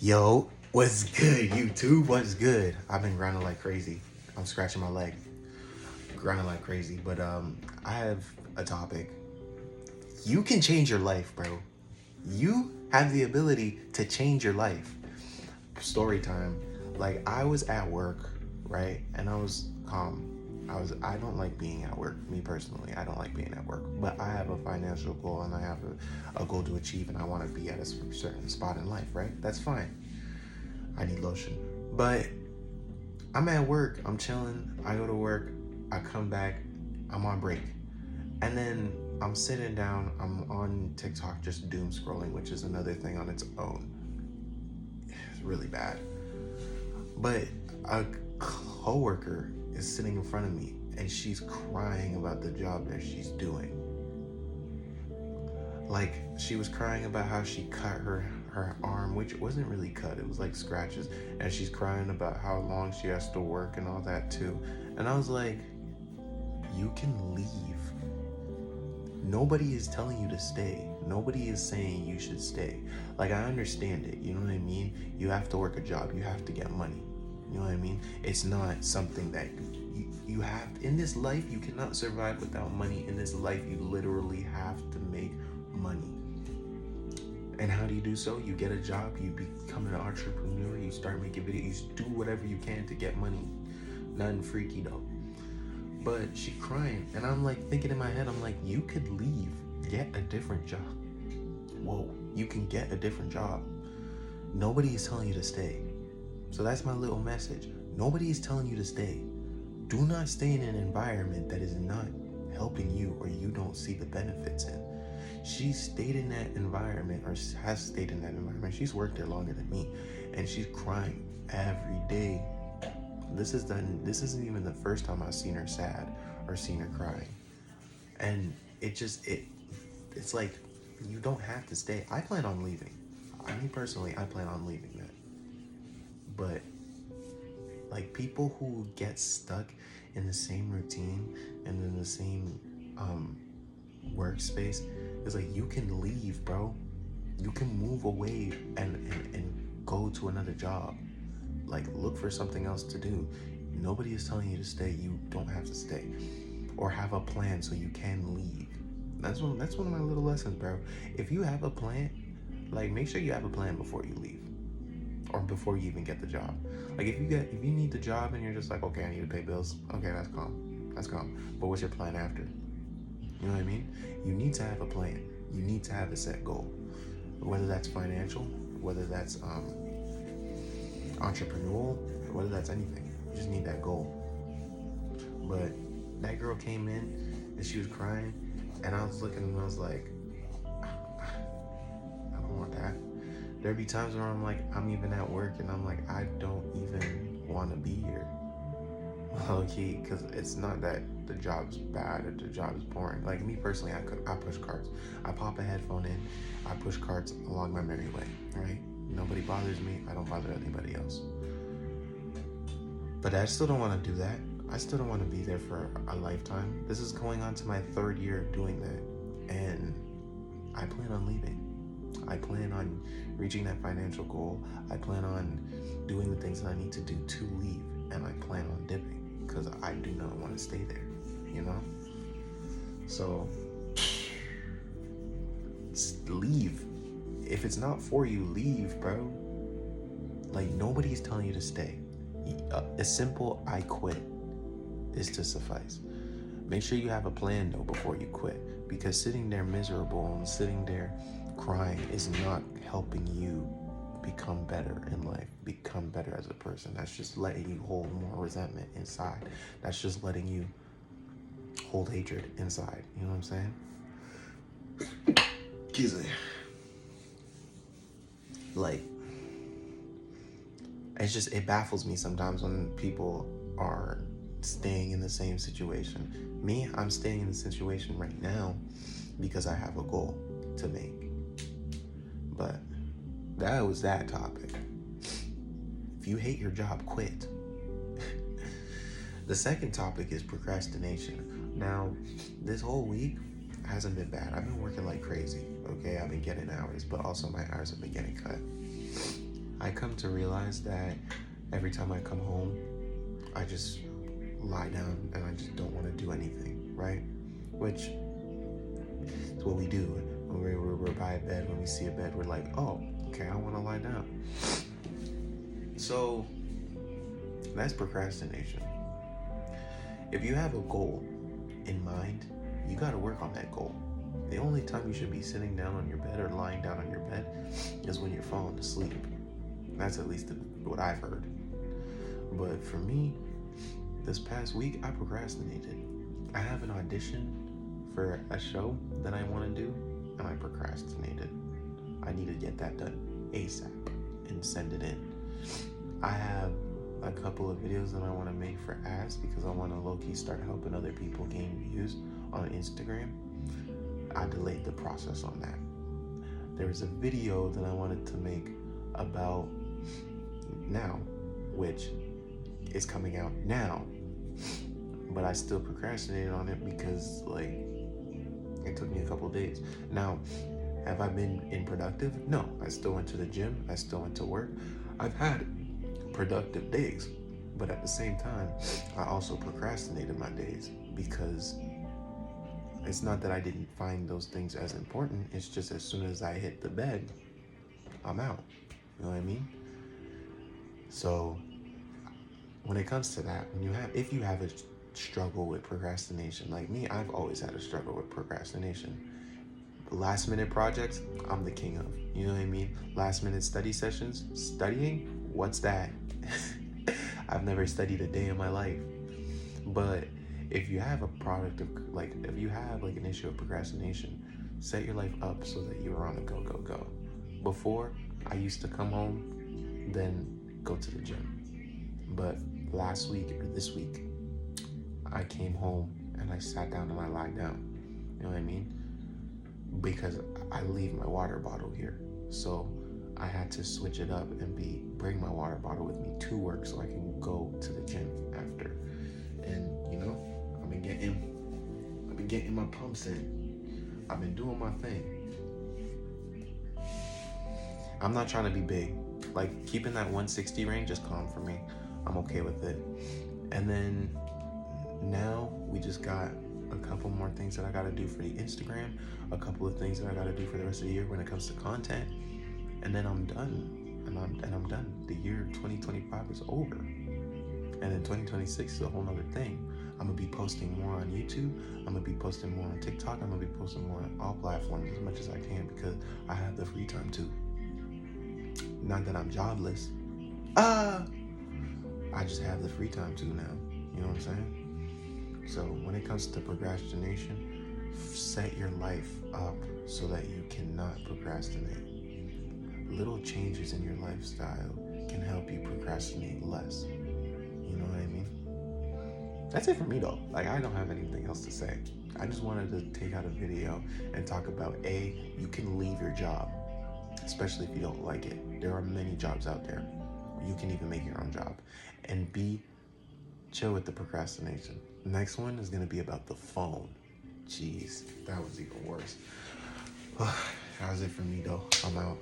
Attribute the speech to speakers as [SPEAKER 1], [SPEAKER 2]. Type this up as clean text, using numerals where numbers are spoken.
[SPEAKER 1] Yo, what's good, YouTube? What's good? I've been grinding like crazy. I'm scratching my leg, grinding like crazy. But I have a topic. You can change your life, bro. You have the ability to change your life. Story time. Like I was at work, right, and I was calm. I don't like being at work. Me personally, I don't like being at work. But I have a financial goal and I have a goal to achieve, and I want to be at a certain spot in life, right? That's fine. I need lotion. But I'm at work, I'm chilling, I go to work, I come back, I'm on break. And then I'm sitting down, I'm on TikTok just doom scrolling, which is another thing on its own. It's really bad. But a coworker is sitting in front of me and she's crying about the job that she's doing. Like she was crying about how she cut her arm, which wasn't really cut, it was like scratches, and she's crying about how long she has to work and all that too. And I was like, you can leave. Nobody is telling you to stay. Nobody is saying you should stay. Like, I understand it, you know what I mean? You have to work a job, you have to get money, you know what I mean? It's not something that you have in this life. You cannot survive without money. In this life, you literally have to make money. And how do you do so? You get a job, you become an entrepreneur, you start making videos, you do whatever you can to get money. Nothing freaky though. But she crying, and I'm like thinking in my head, I'm like, you could leave, get a different job. Whoa, you can get a different job. Nobody is telling you to stay. So that's my little message. Nobody is telling you to stay. Do not stay in an environment that is not helping you or you don't see the benefits in. She stayed in that environment, or has stayed in that environment. She's worked there longer than me, and she's crying every day. This isn't even the first time I've seen her sad or seen her crying. And it's like, you don't have to stay. I plan on leaving. Me personally, I plan on leaving that. But like, people who get stuck in the same routine and in the same workspace, it's like, you can leave, bro. You can move away and go to another job. Like, look for something else to do. Nobody is telling you to stay. You don't have to stay. Or have a plan so you can leave. That's one of my little lessons, bro. If you have a plan, like, make sure you have a plan before you leave, or before you even get the job. Like, if you need the job and you're just like, okay, I need to pay bills, okay, that's calm. But what's your plan after? You know what I mean? You need to have a plan. You need to have a set goal, whether that's financial, whether that's entrepreneurial, whether that's anything. You just need that goal. But that girl came in and she was crying, and I was looking and I was like, I don't want that. There'd be times where I'm like, I'm even at work and I'm like, I don't even want to be here. Low-key, because it's not that the job's bad or the job is boring. Like, me personally, I push carts. I pop a headphone in, I push carts along my merry way, right? Nobody bothers me, I don't bother anybody else. But I still don't want to do that. I still don't want to be there for a lifetime. This is going on to my 3rd year of doing that, and I plan on leaving. I plan on reaching that financial goal. I plan on doing the things that I need to do to leave, and I plan on dipping because I do not want to stay there, you know? So, leave. If it's not for you, leave, bro. Like, nobody's telling you to stay. A simple I quit is to suffice. Make sure you have a plan though before you quit, because sitting there miserable and sitting there crying is not helping you become better in life, become better as a person. That's just letting you hold more resentment inside. That's just letting you hold hatred inside. You know what I'm saying? Excuse me. Like, it baffles me sometimes when people are staying in the same situation. Me, I'm staying in the situation right now because I have a goal to make. But that was that topic. If you hate your job, quit. The second topic is procrastination. Now, this whole week hasn't been bad. I've been working like crazy, okay? I've been getting hours, but also my hours have been getting cut. I come to realize that every time I come home, I just lie down and I just don't want to do anything, right? Which is what we do when we're by a bed. When we see a bed, we're like, oh, okay, I want to lie down. So that's procrastination. If you have a goal in mind, you got to work on that goal. The only time you should be sitting down on your bed or lying down on your bed is when you're falling asleep. That's at least what I've heard. But for me, this past week, I procrastinated. I have an audition for a show that I want to do, and I procrastinated. I need to get that done ASAP and send it in. I have a couple of videos that I want to make for ads because I want to low-key start helping other people gain views on Instagram. I delayed the process on that. There was a video that I wanted to make about now, which is coming out now, but I still procrastinated on it because it took me a couple of days. Now, have I been productive? No, I still went to the gym. I still went to work. I've had productive days, but at the same time, I also procrastinated my days because it's not that I didn't find those things as important. It's just as soon as I hit the bed, I'm out. You know what I mean? So when it comes to that, if you have a struggle with procrastination, like me, I've always had a struggle with procrastination. Last minute projects, I'm the king of. You know what I mean? Last minute study sessions, studying, what's that? I've never studied a day in my life. But if you have if you have an issue of procrastination, set your life up so that you're on a go. Before, I used to come home, then go to the gym. But last week or this week, I came home and I sat down and I lied down. You know what I mean? Because I leave my water bottle here. So I had to switch it up and bring my water bottle with me to work so I can go to the gym after. And I've been getting my pumps in. I've been doing my thing. I'm not trying to be big. Keeping that 160 range is calm for me. I'm okay with it. And then now we just got a couple more things that I gotta do for the Instagram, a couple of things that I gotta do for the rest of the year when it comes to content, and then I'm done. And I'm done. The year 2025 is over. And then 2026 is a whole nother thing. I'm gonna be posting more on YouTube. I'm gonna be posting more on TikTok. I'm gonna be posting more on all platforms as much as I can because I have the free time too. Not that I'm jobless. I just have the free time too now. You know what I'm saying? So when it comes to procrastination, set your life up so that you cannot procrastinate. Little changes in your lifestyle can help you procrastinate less. You know what I mean? That's it for me though. I don't have anything else to say. I just wanted to take out a video and talk about you can leave your job, especially if you don't like it. There are many jobs out there. You can even make your own job. And B, chill with the procrastination. Next one is gonna be about the phone. Jeez, that was even worse. That was it for me though. I'm out.